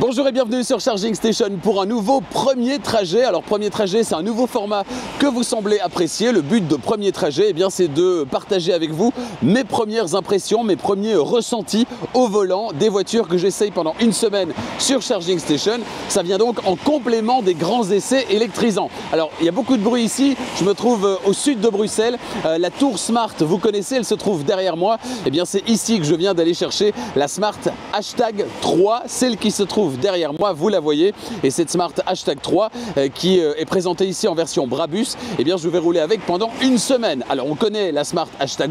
Bonjour et bienvenue sur Charging Station pour un nouveau premier trajet. Alors premier trajet, c'est un nouveau format que vous semblez apprécier. Le but de premier trajet, eh bien, c'est de partager avec vous mes premières impressions, mes premiers ressentis au volant des voitures que j'essaye pendant une semaine sur Charging Station. Ça vient donc en complément des grands essais électrisants. Alors il y a beaucoup de bruit ici, je me trouve au sud de Bruxelles. La Tour Smart, vous connaissez, elle se trouve derrière moi. Eh bien c'est ici que je viens d'aller chercher la Smart Hashtag 3, celle qui se trouve derrière moi, vous la voyez, et cette Smart Hashtag 3 qui est présentée ici en version Brabus, eh bien je vais rouler avec pendant une semaine. Alors on connaît la Smart Hashtag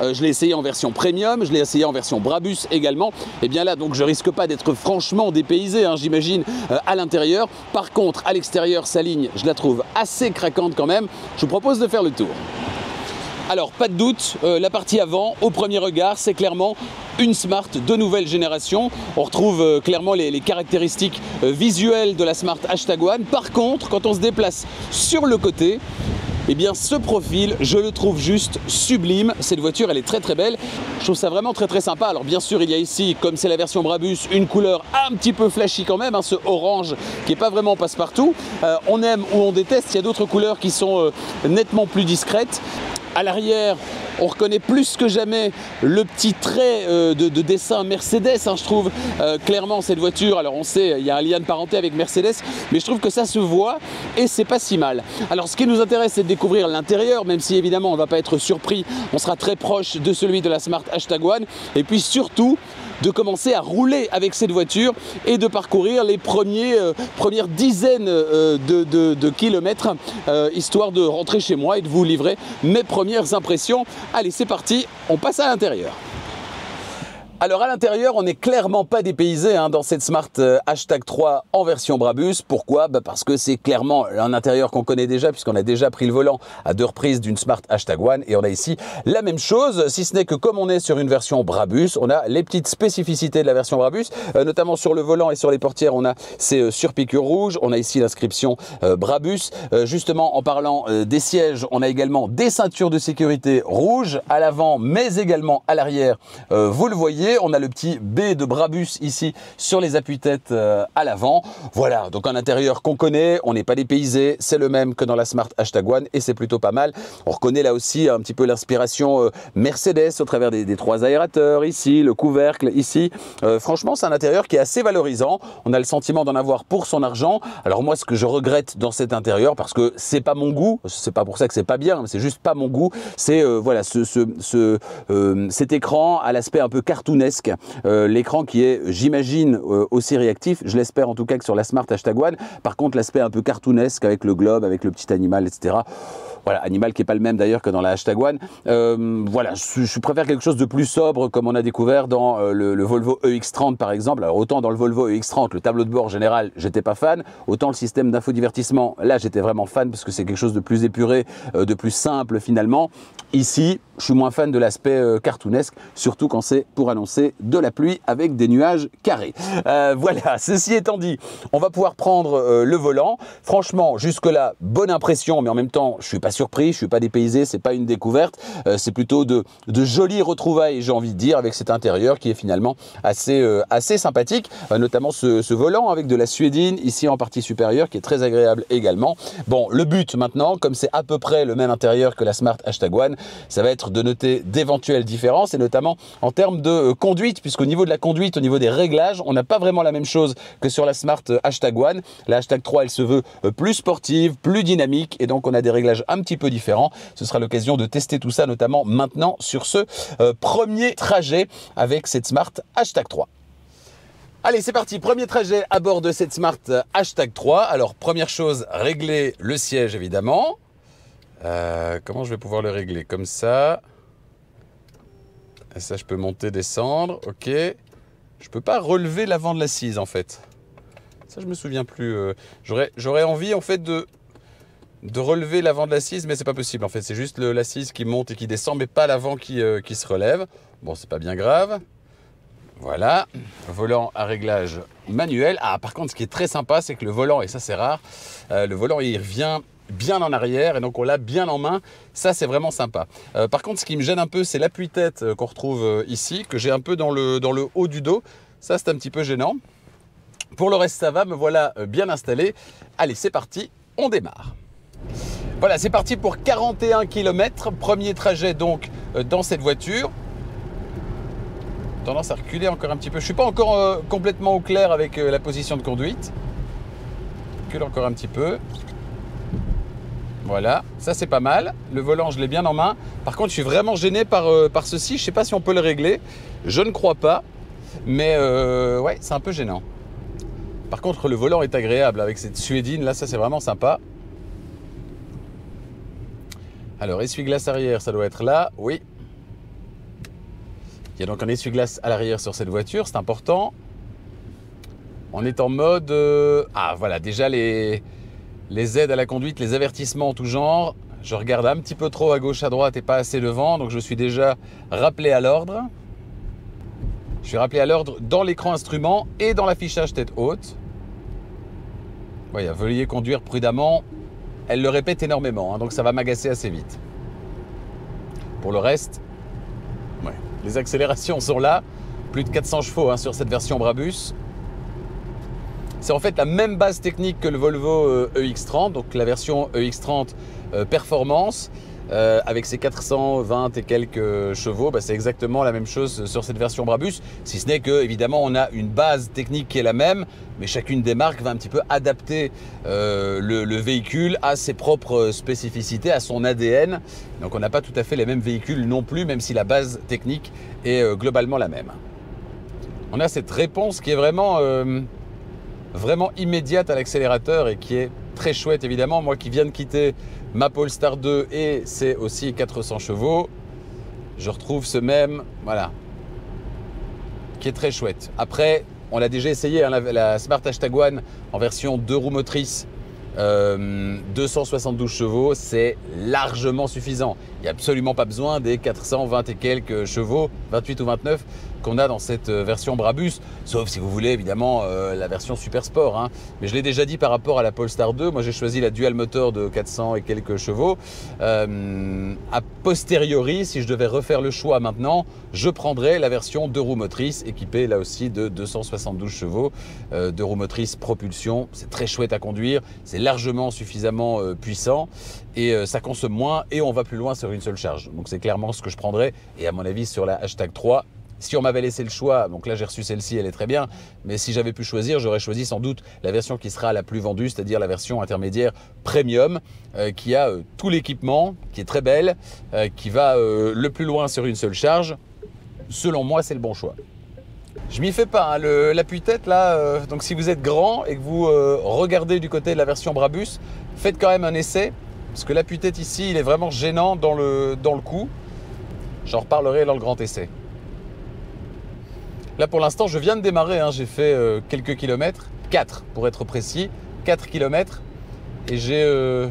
1, je l'ai essayé en version Premium, je l'ai essayé en version Brabus également. Et bien là donc je risque pas d'être franchement dépaysé, hein, j'imagine, à l'intérieur. Par contre à l'extérieur, sa ligne, je la trouve assez craquante quand même. Je vous propose de faire le tour. Alors pas de doute, la partie avant, au premier regard, c'est clairement une Smart de nouvelle génération. On retrouve clairement les caractéristiques visuelles de la Smart Hashtag 1. Par contre, quand on se déplace sur le côté, eh bien ce profil, je le trouve juste sublime. Cette voiture, elle est très très belle. Je trouve ça vraiment très très sympa. Alors bien sûr, il y a ici, comme c'est la version Brabus, une couleur un petit peu flashy quand même, hein, ce orange qui n'est pas vraiment passe-partout. On aime ou on déteste, il y a d'autres couleurs qui sont nettement plus discrètes. À l'arrière, on reconnaît plus que jamais le petit trait de dessin Mercedes, hein, je trouve. Clairement, cette voiture, alors on sait, il y a un lien de parenté avec Mercedes, mais je trouve que ça se voit et c'est pas si mal. Alors, ce qui nous intéresse, c'est de découvrir l'intérieur, même si évidemment, on ne va pas être surpris. On sera très proche de celui de la Smart Hashtag 1. Et puis surtout, de commencer à rouler avec cette voiture et de parcourir les premières dizaines de kilomètres, histoire de rentrer chez moi et de vous livrer mes premières impressions. Allez, c'est parti, on passe à l'intérieur. Alors à l'intérieur, on n'est clairement pas dépaysé hein, dans cette Smart Hashtag 3 en version Brabus. Pourquoi? Parce que c'est clairement un intérieur qu'on connaît déjà, puisqu'on a déjà pris le volant à 2 reprises d'une Smart Hashtag 1, et on a ici la même chose, si ce n'est que comme on est sur une version Brabus, on a les petites spécificités de la version Brabus, notamment sur le volant et sur les portières, on a ces surpiqûres rouges, on a ici l'inscription Brabus. Justement, en parlant des sièges, on a également des ceintures de sécurité rouges à l'avant, mais également à l'arrière, vous le voyez. On a le petit B de Brabus ici sur les appuis-têtes à l'avant. Voilà, donc un intérieur qu'on connaît, on n'est pas dépaysé, c'est le même que dans la Smart Hashtag 1 et c'est plutôt pas mal. On reconnaît là aussi un petit peu l'inspiration Mercedes au travers des 3 aérateurs ici, le couvercle ici. Franchement, c'est un intérieur qui est assez valorisant. On a le sentiment d'en avoir pour son argent. Alors moi, ce que je regrette dans cet intérieur, parce que c'est pas mon goût, c'est pas pour ça que c'est pas bien, c'est juste pas mon goût, c'est voilà cet écran à l'aspect un peu cartoonesque. L'écran qui est, j'imagine, aussi réactif, je l'espère en tout cas que sur la Smart Hashtag 1. Par contre, l'aspect un peu cartoonesque avec le globe, avec le petit animal, etc. Voilà, animal qui n'est pas le même d'ailleurs que dans la Hashtag 1. Voilà, je préfère quelque chose de plus sobre, comme on a découvert dans le Volvo EX30 par exemple. Alors autant dans le Volvo EX30, le tableau de bord général, j'étais pas fan. Autant le système d'infodivertissement, là j'étais vraiment fan parce que c'est quelque chose de plus épuré, de plus simple finalement. Ici, je suis moins fan de l'aspect cartoonesque, surtout quand c'est pour annoncer de la pluie avec des nuages carrés. Voilà, ceci étant dit, on va pouvoir prendre le volant. Franchement, jusque-là, bonne impression, mais en même temps, je suis pas surpris, je suis pas dépaysé, c'est pas une découverte, c'est plutôt de jolies retrouvailles, j'ai envie de dire, avec cet intérieur qui est finalement assez sympathique, notamment ce volant avec de la suédine ici en partie supérieure qui est très agréable également. Bon, le but maintenant, comme c'est à peu près le même intérieur que la Smart Hashtag 1, ça va être de noter d'éventuelles différences et notamment en termes de conduite, puisqu'au niveau de la conduite, au niveau des réglages, on n'a pas vraiment la même chose que sur la Smart Hashtag 1. La Hashtag 3, elle se veut plus sportive, plus dynamique et donc on a des réglages un petit peu différents. Ce sera l'occasion de tester tout ça, notamment maintenant sur ce premier trajet avec cette Smart Hashtag 3. Allez, c'est parti, premier trajet à bord de cette Smart Hashtag 3. Alors, première chose, régler le siège évidemment. Comment je vais pouvoir le régler? Comme ça. Et ça, je peux monter, descendre. Ok. Je peux pas relever l'avant de l'assise en fait. Ça, je me souviens plus. J'aurais envie en fait de relever l'avant de l'assise, mais c'est pas possible en fait. C'est juste l'assise qui monte et qui descend, mais pas l'avant qui se relève. Bon, c'est pas bien grave. Voilà. Volant à réglage manuel. Ah, par contre, ce qui est très sympa, c'est que le volant, et ça c'est rare, le volant il revient bien en arrière et donc on l'a bien en main. Ça, c'est vraiment sympa. Par contre, ce qui me gêne un peu, c'est l'appui-tête qu'on retrouve ici, que j'ai un peu dans le haut du dos. Ça, c'est un petit peu gênant. Pour le reste, ça va, me voilà bien installé. Allez, c'est parti, on démarre. Voilà, c'est parti pour 41 km. Premier trajet donc dans cette voiture. Tendance à reculer encore un petit peu. Je ne suis pas encore complètement au clair avec la position de conduite. Je recule encore un petit peu. Voilà, ça c'est pas mal. Le volant, je l'ai bien en main. Par contre, je suis vraiment gêné par ceci. Je ne sais pas si on peut le régler. Je ne crois pas. Mais ouais, c'est un peu gênant. Par contre, le volant est agréable avec cette suédine. Là, ça c'est vraiment sympa. Alors, essuie-glace arrière, ça doit être là. Oui. Il y a donc un essuie-glace à l'arrière sur cette voiture. C'est important. On est en mode... Ah, voilà, déjà les aides à la conduite, les avertissements en tout genre. Je regarde un petit peu trop à gauche, à droite et pas assez devant. Donc, je suis déjà rappelé à l'ordre. Je suis rappelé à l'ordre dans l'écran instrument et dans l'affichage tête haute. Voyez, veuillez conduire prudemment. Elle le répète énormément, hein, donc ça va m'agacer assez vite. Pour le reste, ouais, les accélérations sont là. Plus de 400 chevaux hein, sur cette version Brabus. C'est en fait la même base technique que le Volvo EX30, donc la version EX30 Performance. Avec ses 420 et quelques chevaux, bah, c'est exactement la même chose sur cette version Brabus, si ce n'est que évidemment on a une base technique qui est la même, mais chacune des marques va un petit peu adapter le véhicule à ses propres spécificités, à son ADN. Donc on n'a pas tout à fait les mêmes véhicules non plus, même si la base technique est globalement la même. On a cette réponse qui est vraiment immédiate à l'accélérateur et qui est très chouette évidemment. Moi qui viens de quitter ma Polestar 2 et c'est aussi 400 chevaux, je retrouve ce même, voilà, qui est très chouette. Après, on l'a déjà essayé, hein, la Smart #1 en version 2 roues motrices, 272 chevaux, c'est largement suffisant. Il n'y a absolument pas besoin des 420 et quelques chevaux, 28 ou 29, qu'on a dans cette version Brabus, sauf si vous voulez évidemment la version Super Sport. Hein. Mais je l'ai déjà dit par rapport à la Polestar 2, moi j'ai choisi la dual moteur de 400 et quelques chevaux. A posteriori, si je devais refaire le choix maintenant, je prendrais la version 2 roues motrices, équipée là aussi de 272 chevaux, 2 roues motrices propulsion. C'est très chouette à conduire, c'est largement suffisamment puissant et ça consomme moins et on va plus loin sur une seule charge. Donc c'est clairement ce que je prendrais et à mon avis sur la #3. Si on m'avait laissé le choix, donc là j'ai reçu celle-ci, elle est très bien, mais si j'avais pu choisir, j'aurais choisi sans doute la version qui sera la plus vendue, c'est-à-dire la version intermédiaire premium, qui a tout l'équipement, qui est très belle, qui va le plus loin sur une seule charge. Selon moi, c'est le bon choix. Je m'y fais pas, hein, l'appui-tête là, donc si vous êtes grand et que vous regardez du côté de la version Brabus, faites quand même un essai, parce que l'appui-tête ici, il est vraiment gênant dans le cou. J'en reparlerai dans le grand essai. Là pour l'instant je viens de démarrer, hein. J'ai fait quelques kilomètres, 4 pour être précis, 4 kilomètres et j'ai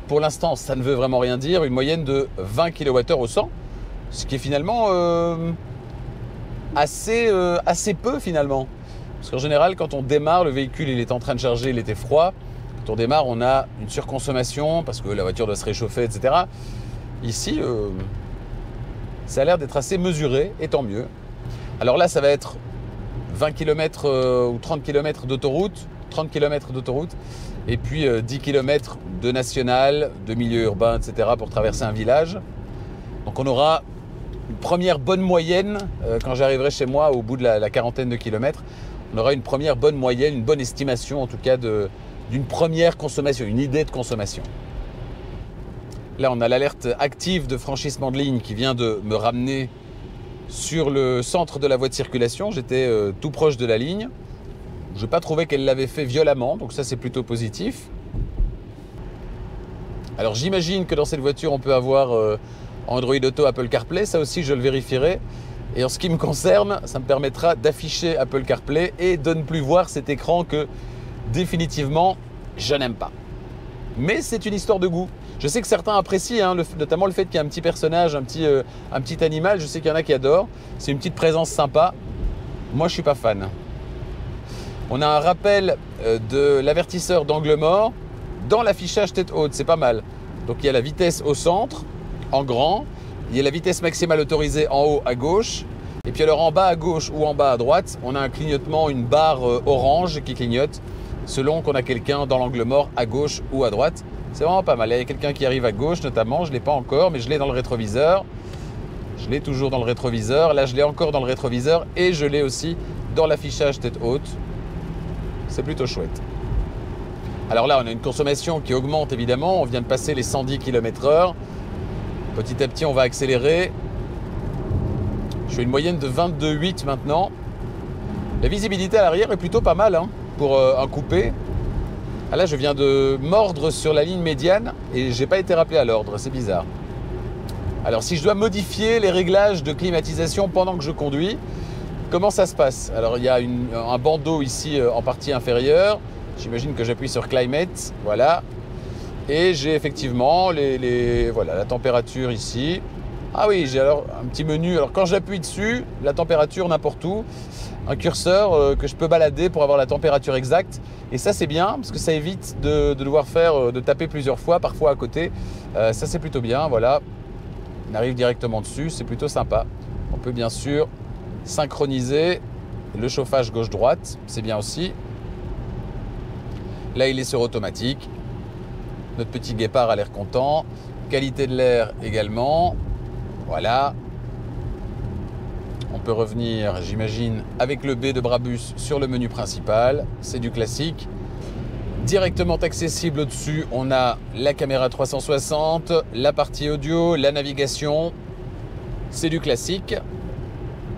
pour l'instant ça ne veut vraiment rien dire, une moyenne de 20 kWh au 100, ce qui est finalement assez peu finalement. Parce qu'en général quand on démarre, le véhicule il est en train de charger, il était froid, quand on démarre on a une surconsommation parce que la voiture doit se réchauffer, etc. Ici ça a l'air d'être assez mesuré et tant mieux. Alors là, ça va être 20 km ou 30 km d'autoroute, 30 km d'autoroute, et puis 10 km de national, de milieu urbain, etc. pour traverser un village. Donc on aura une première bonne moyenne, quand j'arriverai chez moi au bout de la quarantaine de kilomètres, on aura une première bonne moyenne, une bonne estimation en tout cas d'une première consommation, une idée de consommation. Là, on a l'alerte active de franchissement de ligne qui vient de me ramener sur le centre de la voie de circulation. J'étais tout proche de la ligne. Je n'ai pas trouvé qu'elle l'avait fait violemment, donc ça c'est plutôt positif. Alors j'imagine que dans cette voiture on peut avoir Android Auto, Apple CarPlay, ça aussi je le vérifierai. Et en ce qui me concerne, ça me permettra d'afficher Apple CarPlay et de ne plus voir cet écran que définitivement je n'aime pas. Mais c'est une histoire de goût. Je sais que certains apprécient, hein, notamment le fait qu'il y ait un petit personnage, un petit animal. Je sais qu'il y en a qui adorent. C'est une petite présence sympa. Moi, je ne suis pas fan. On a un rappel de l'avertisseur d'angle mort dans l'affichage tête haute. C'est pas mal. Donc, il y a la vitesse au centre, en grand. Il y a la vitesse maximale autorisée en haut à gauche. Et puis alors en bas à gauche ou en bas à droite, on a un clignotement, une barre orange qui clignote selon qu'on a quelqu'un dans l'angle mort à gauche ou à droite. C'est vraiment pas mal. Il y a quelqu'un qui arrive à gauche notamment, je ne l'ai pas encore, mais je l'ai dans le rétroviseur. Je l'ai toujours dans le rétroviseur. Là, je l'ai encore dans le rétroviseur et je l'ai aussi dans l'affichage tête haute. C'est plutôt chouette. Alors là, on a une consommation qui augmente évidemment. On vient de passer les 110 km/h. Petit à petit, on va accélérer. Je fais une moyenne de 22,8 maintenant. La visibilité à l'arrière est plutôt pas mal hein, pour un coupé. Ah là, je viens de mordre sur la ligne médiane et j'ai pas été rappelé à l'ordre. C'est bizarre. Alors, si je dois modifier les réglages de climatisation pendant que je conduis, comment ça se passe? Alors, il y a un bandeau ici en partie inférieure. J'imagine que j'appuie sur Climate, voilà. Et j'ai effectivement voilà, la température ici. Ah oui, j'ai alors un petit menu. Alors, quand j'appuie dessus, la température n'importe où. Un curseur que je peux balader pour avoir la température exacte. Et ça, c'est bien parce que ça évite de devoir de taper plusieurs fois, parfois à côté. Ça, c'est plutôt bien, voilà. On arrive directement dessus, c'est plutôt sympa. On peut bien sûr synchroniser le chauffage gauche-droite, c'est bien aussi. Là, il est sur automatique. Notre petit guépard a l'air content. Qualité de l'air également. Voilà. On peut revenir, j'imagine, avec le B de Brabus sur le menu principal. C'est du classique. Directement accessible au-dessus, on a la caméra 360, la partie audio, la navigation. C'est du classique.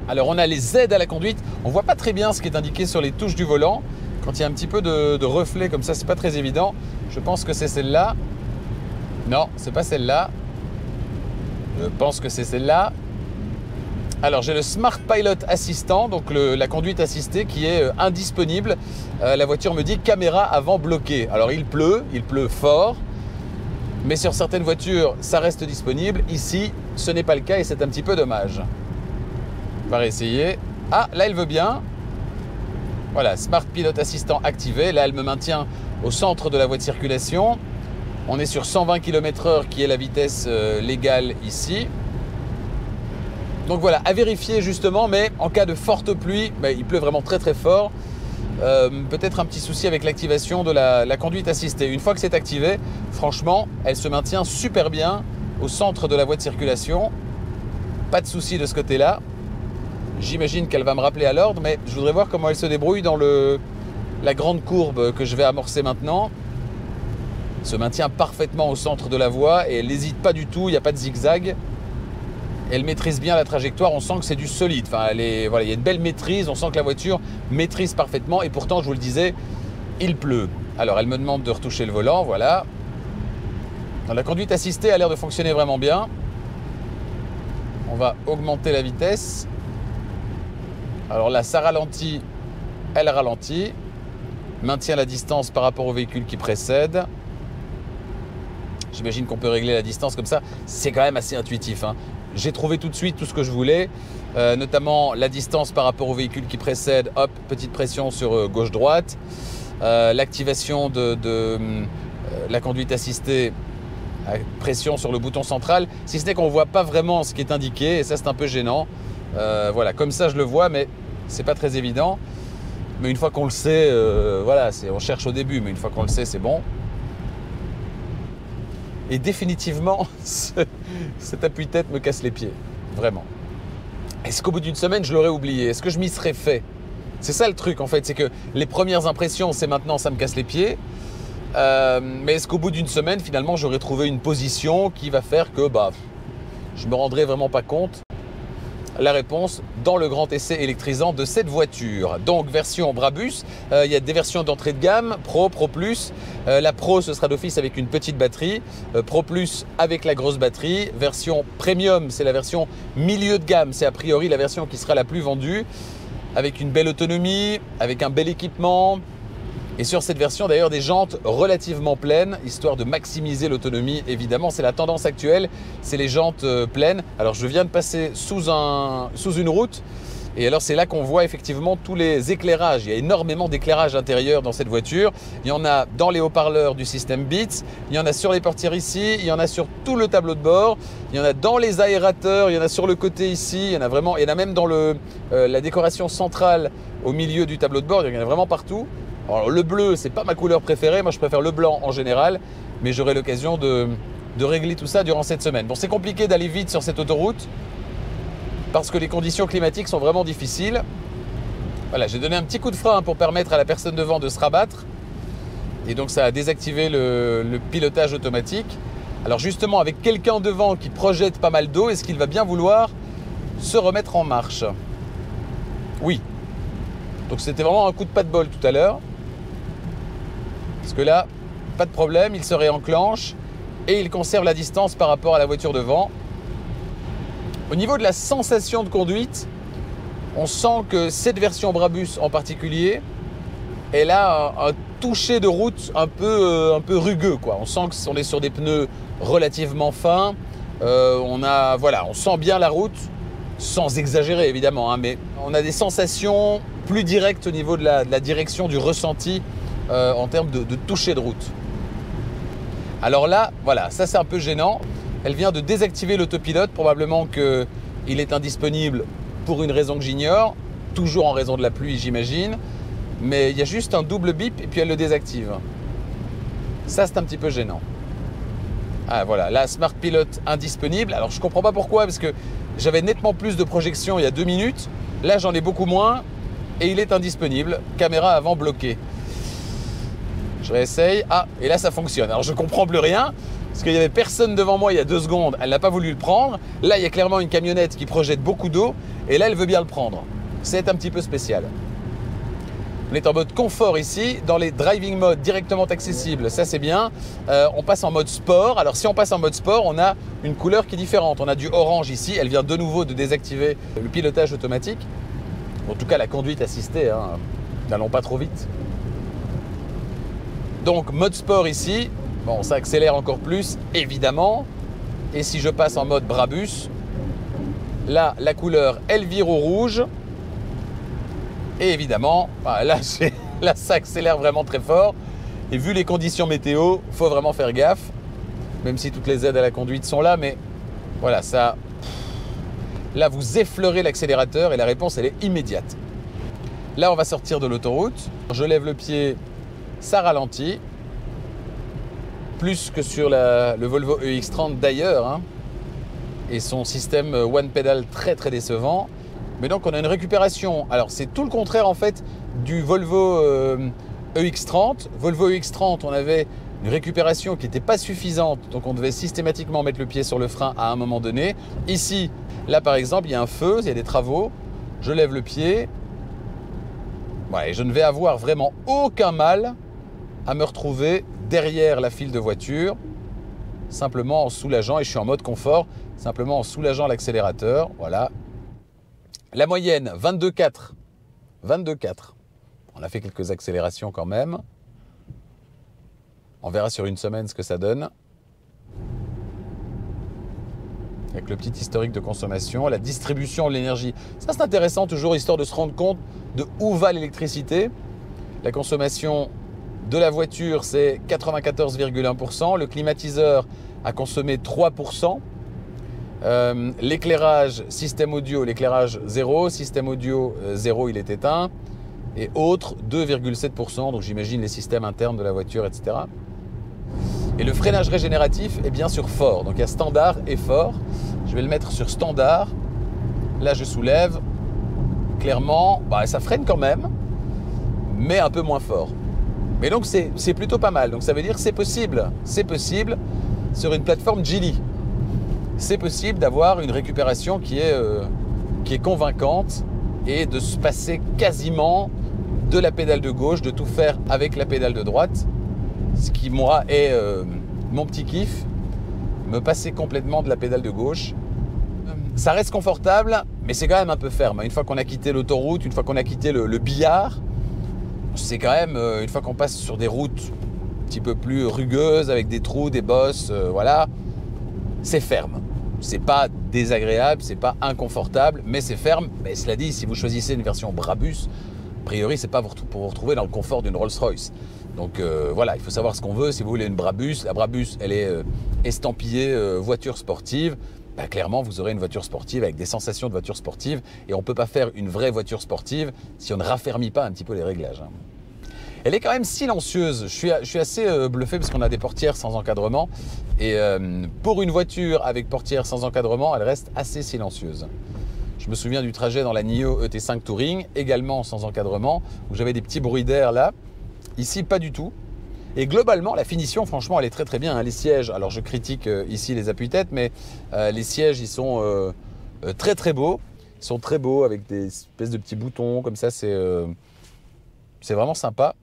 Alors, on a les aides à la conduite. On ne voit pas très bien ce qui est indiqué sur les touches du volant. Quand il y a un petit peu de reflet comme ça, c'est pas très évident. Je pense que c'est celle-là. Non, c'est pas celle-là. Je pense que c'est celle-là. Alors, j'ai le Smart Pilot Assistant, donc la conduite assistée qui est indisponible. La voiture me dit caméra avant bloquée. Alors, il pleut fort, mais sur certaines voitures, ça reste disponible. Ici, ce n'est pas le cas et c'est un petit peu dommage. On va réessayer. Ah, là, elle veut bien. Voilà, Smart Pilot Assistant activé. Là, elle me maintient au centre de la voie de circulation. On est sur 120 km/h qui est la vitesse légale ici. Donc voilà, à vérifier justement, mais en cas de forte pluie, il pleut vraiment très très fort. Peut-être un petit souci avec l'activation de la conduite assistée. Une fois que c'est activé, franchement, elle se maintient super bien au centre de la voie de circulation. Pas de souci de ce côté-là. J'imagine qu'elle va me rappeler à l'ordre, mais je voudrais voir comment elle se débrouille dans la grande courbe que je vais amorcer maintenant. Elle se maintient parfaitement au centre de la voie et elle n'hésite pas du tout, il n'y a pas de zigzag. Elle maîtrise bien la trajectoire, on sent que c'est du solide. Enfin, voilà, il y a une belle maîtrise, on sent que la voiture maîtrise parfaitement. Et pourtant, je vous le disais, il pleut. Alors, elle me demande de retoucher le volant, voilà. La conduite assistée a l'air de fonctionner vraiment bien. On va augmenter la vitesse. Alors là, ça ralentit, elle ralentit. Maintient la distance par rapport au véhicule qui précède. J'imagine qu'on peut régler la distance comme ça. C'est quand même assez intuitif, hein. J'ai trouvé tout de suite tout ce que je voulais, notamment la distance par rapport au véhicule qui précède. Hop, petite pression sur gauche-droite. L'activation de la conduite assistée, pression sur le bouton central. Si ce n'est qu'on ne voit pas vraiment ce qui est indiqué, et ça c'est un peu gênant. Voilà, comme ça je le vois, mais c'est pas très évident. Mais une fois qu'on le sait, voilà, on cherche au début, mais une fois qu'on le sait, c'est bon. Et définitivement, cet appuie-tête me casse les pieds, vraiment. Est-ce qu'au bout d'une semaine, je l'aurais oublié? Est-ce que je m'y serais fait? C'est ça le truc en fait, c'est que les premières impressions, c'est maintenant, ça me casse les pieds. Mais est-ce qu'au bout d'une semaine, finalement, j'aurais trouvé une position qui va faire que je me rendrai vraiment pas compte? La réponse dans le grand essai électrisant de cette voiture. Donc version Brabus, il y a des versions d'entrée de gamme, Pro, Pro Plus. La Pro, ce sera d'office avec une petite batterie. Pro Plus avec la grosse batterie. Version Premium, c'est la version milieu de gamme. C'est a priori la version qui sera la plus vendue. Avec une belle autonomie, avec un bel équipement. Et sur cette version d'ailleurs des jantes relativement pleines, histoire de maximiser l'autonomie. Évidemment, c'est la tendance actuelle, c'est les jantes pleines. Alors je viens de passer sous une route Et alors c'est là qu'on voit effectivement tous les éclairages. Il y a énormément d'éclairage intérieur dans cette voiture. Il y en a dans les haut-parleurs du système Beats, il y en a sur les portières ici, il y en a sur tout le tableau de bord, il y en a dans les aérateurs, il y en a sur le côté ici, il y en a vraiment, il y en a même dans la décoration centrale au milieu du tableau de bord, il y en a vraiment partout. Alors le bleu, c'est pas ma couleur préférée, moi je préfère le blanc en général, mais j'aurai l'occasion de régler tout ça durant cette semaine. Bon, c'est compliqué d'aller vite sur cette autoroute, parce que les conditions climatiques sont vraiment difficiles. Voilà, j'ai donné un petit coup de frein pour permettre à la personne devant de se rabattre. Et donc ça a désactivé le pilotage automatique. Alors justement, avec quelqu'un devant qui projette pas mal d'eau, est-ce qu'il va bien vouloir se remettre en marche? Oui. Donc c'était vraiment un coup de pas de bol tout à l'heure. Parce que là, pas de problème, il se réenclenche et il conserve la distance par rapport à la voiture devant. Au niveau de la sensation de conduite, on sent que cette version Brabus en particulier, elle a un toucher de route un peu rugueux, quoi. On sent qu'on est sur des pneus relativement fins. On sent bien la route, sans exagérer évidemment, hein, mais on a des sensations plus directes au niveau de la direction, du ressenti en termes de toucher de route. Alors là, voilà, ça c'est un peu gênant. Elle vient de désactiver l'autopilote, probablement qu'il est indisponible pour une raison que j'ignore, toujours en raison de la pluie j'imagine, mais il y a juste un double bip et puis elle le désactive. Ça c'est un petit peu gênant. Ah voilà, là Smart Pilot indisponible, alors je comprends pas pourquoi, parce que j'avais nettement plus de projection il y a 2 minutes, là j'en ai beaucoup moins et il est indisponible, caméra avant bloquée. Je réessaye, ah et là ça fonctionne, alors je comprends plus rien, parce qu'il n'y avait personne devant moi il y a 2 secondes, elle n'a pas voulu le prendre. Là, il y a clairement une camionnette qui projette beaucoup d'eau et là, elle veut bien le prendre. C'est un petit peu spécial. On est en mode confort ici, dans les driving modes directement accessibles, ça c'est bien. On passe en mode sport. Alors si on passe en mode sport, on a une couleur qui est différente. On a du orange ici, elle vient de nouveau de désactiver le pilotage automatique. En tout cas, la conduite assistée, hein. N'allons pas trop vite. Donc mode sport ici. Bon, ça accélère encore plus, évidemment. Et si je passe en mode Brabus, là, la couleur, elle vire au rouge. Et évidemment, là, ça accélère vraiment très fort. Et vu les conditions météo, il faut vraiment faire gaffe. Même si toutes les aides à la conduite sont là. Mais voilà, ça... Là, vous effleurez l'accélérateur et la réponse, elle est immédiate. Là, on va sortir de l'autoroute. Je lève le pied, ça ralentit. Plus que sur le Volvo EX30 d'ailleurs, hein, et son système One Pedal très très décevant. Mais donc on a une récupération, alors c'est tout le contraire en fait du Volvo EX30. Volvo EX30, on avait une récupération qui n'était pas suffisante, donc on devait systématiquement mettre le pied sur le frein à un moment donné. Ici, là par exemple, il y a un feu, il y a des travaux, je lève le pied, ouais, et je ne vais avoir vraiment aucun mal à me retrouver derrière la file de voitures, simplement en soulageant, et je suis en mode confort, simplement en soulageant l'accélérateur, voilà. La moyenne, 22,4. 22,4. On a fait quelques accélérations quand même. On verra sur une semaine ce que ça donne. Avec le petit historique de consommation, la distribution de l'énergie. Ça c'est intéressant toujours, histoire de se rendre compte de où va l'électricité. La consommation de la voiture, c'est 94,1%. Le climatiseur a consommé 3%. L'éclairage, système audio, l'éclairage 0. Système audio 0, il est éteint. Et autres, 2,7%. Donc j'imagine les systèmes internes de la voiture, etc. Et le freinage régénératif est bien sûr fort. Donc il y a standard et fort. Je vais le mettre sur standard. Là, je soulève. Clairement, ça freine quand même, mais un peu moins fort. Mais donc c'est plutôt pas mal. Donc ça veut dire que c'est possible sur une plateforme Geely. C'est possible d'avoir une récupération qui est convaincante et de se passer quasiment de la pédale de gauche, de tout faire avec la pédale de droite. Ce qui moi est mon petit kiff, me passer complètement de la pédale de gauche. Ça reste confortable, mais c'est quand même un peu ferme. Une fois qu'on a quitté l'autoroute, une fois qu'on a quitté le billard, c'est quand même, une fois qu'on passe sur des routes un petit peu plus rugueuses, avec des trous, des bosses, voilà, c'est ferme. C'est pas désagréable, c'est pas inconfortable, mais c'est ferme. Mais cela dit, si vous choisissez une version Brabus, a priori, c'est pas pour vous retrouver dans le confort d'une Rolls-Royce. Donc voilà, il faut savoir ce qu'on veut. Si vous voulez une Brabus, la Brabus, elle est estampillée voiture sportive. Bah, clairement, vous aurez une voiture sportive avec des sensations de voiture sportive. Et on ne peut pas faire une vraie voiture sportive si on ne raffermit pas un petit peu les réglages. Elle est quand même silencieuse. Je suis assez bluffé parce qu'on a des portières sans encadrement. Et pour une voiture avec portière sans encadrement, elle reste assez silencieuse. Je me souviens du trajet dans la NIO ET5 Touring, également sans encadrement, où j'avais des petits bruits d'air là. Ici, pas du tout. Et globalement, la finition, franchement, elle est très très bien. Les sièges, alors je critique ici les appuis-têtes, mais les sièges, ils sont très très beaux. Ils sont très beaux avec des espèces de petits boutons comme ça. C'est vraiment sympa.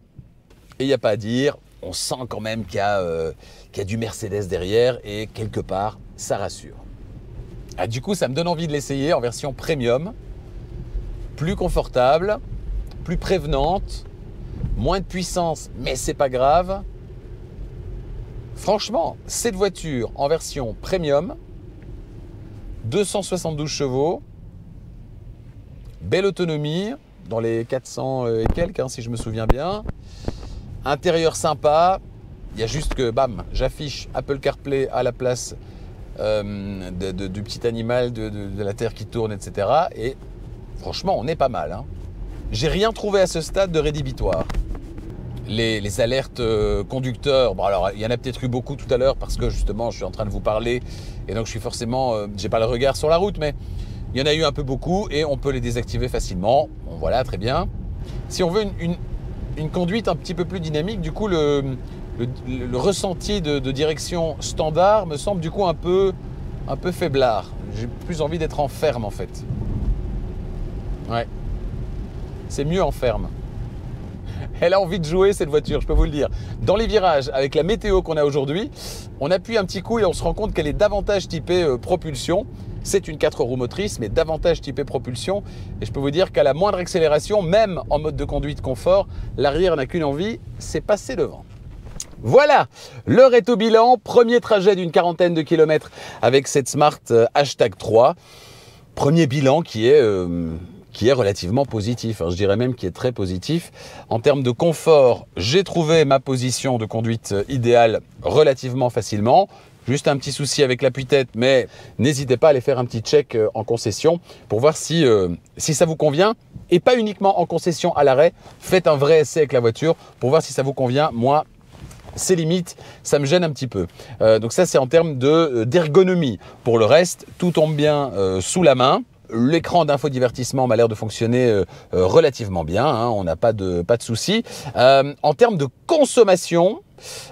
Et il n'y a pas à dire, on sent quand même qu'il y a du Mercedes derrière et quelque part, ça rassure. Ah, du coup, ça me donne envie de l'essayer en version premium, plus confortable, plus prévenante, moins de puissance, mais c'est pas grave. Franchement, cette voiture en version premium, 272 chevaux, belle autonomie, dans les 400 et quelques, hein, si je me souviens bien. Intérieur sympa, il y a juste que, bam, j'affiche Apple CarPlay à la place du petit animal, de la terre qui tourne, etc. Et franchement, on est pas mal. Hein. J'ai rien trouvé à ce stade de rédhibitoire. Les alertes conducteurs, bon alors il y en a peut-être eu beaucoup tout à l'heure parce que justement je suis en train de vous parler et donc je suis forcément, j'ai pas le regard sur la route, mais il y en a eu un peu beaucoup et on peut les désactiver facilement. Bon voilà, très bien. Si on veut une conduite un petit peu plus dynamique, du coup le ressenti de direction standard me semble du coup un peu faiblard. J'ai plus envie d'être en ferme en fait. Ouais, c'est mieux en ferme. Elle a envie de jouer cette voiture, je peux vous le dire. Dans les virages, avec la météo qu'on a aujourd'hui, on appuie un petit coup et on se rend compte qu'elle est davantage typée propulsion. C'est une 4 roues motrices, mais davantage typée propulsion. Et je peux vous dire qu'à la moindre accélération, même en mode de conduite confort, l'arrière n'a qu'une envie, c'est passer devant. Voilà, l'heure est au bilan. Premier trajet d'une 40aine de kilomètres avec cette Smart #3. Premier bilan qui est relativement positif, je dirais même qui est très positif. En termes de confort, j'ai trouvé ma position de conduite idéale relativement facilement. Juste un petit souci avec l'appui-tête, mais n'hésitez pas à aller faire un petit check en concession pour voir si ça vous convient. Et pas uniquement en concession à l'arrêt, faites un vrai essai avec la voiture pour voir si ça vous convient. Moi, c'est limite, ça me gêne un petit peu. Donc ça, c'est en termes d'ergonomie. Pour le reste, tout tombe bien sous la main. L'écran d'infodivertissement m'a l'air de fonctionner relativement bien, hein, on n'a pas de soucis. En termes de consommation,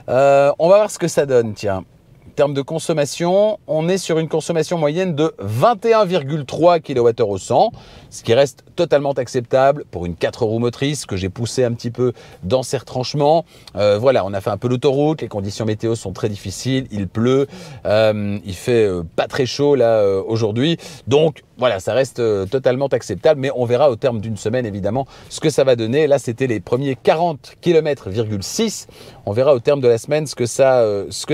on va voir ce que ça donne, tiens. En termes de consommation, on est sur une consommation moyenne de 21,3 kWh au 100, ce qui reste totalement acceptable pour une 4 roues motrices que j'ai poussé un petit peu dans ces retranchements. Voilà, on a fait un peu l'autoroute, les conditions météo sont très difficiles, il pleut, il fait pas très chaud là aujourd'hui, donc voilà, ça reste totalement acceptable, mais on verra au terme d'une semaine évidemment ce que ça va donner. Là, c'était les premiers 40 km,6. On verra au terme de la semaine ce que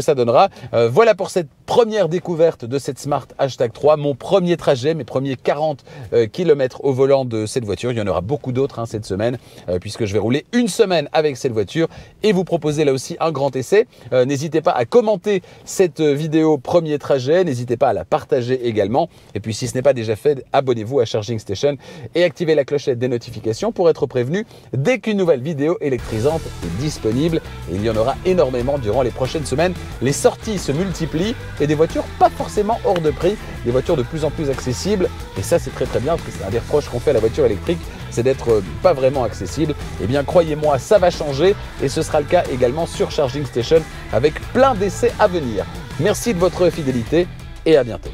ça donnera. Voilà pour cette première découverte de cette Smart #3, mon premier trajet, mes premiers 40 km au volant de cette voiture. Il y en aura beaucoup d'autres hein, cette semaine, puisque je vais rouler une semaine avec cette voiture et vous proposer là aussi un grand essai. N'hésitez pas à commenter cette vidéo premier trajet, n'hésitez pas à la partager également. Et puis si ce n'est pas déjà fait, abonnez-vous à Charging Station et activez la clochette des notifications pour être prévenu dès qu'une nouvelle vidéo électrisante est disponible. Et il y en aura énormément durant les prochaines semaines. Les sorties se multiplient et des voitures pas forcément hors de prix, des voitures de plus en plus accessibles. Et ça, c'est très très bien parce que c'est un des reproches qu'on fait à la voiture électrique, c'est d'être pas vraiment accessible. Eh bien, croyez-moi, ça va changer et ce sera le cas également sur Charging Station avec plein d'essais à venir. Merci de votre fidélité et à bientôt.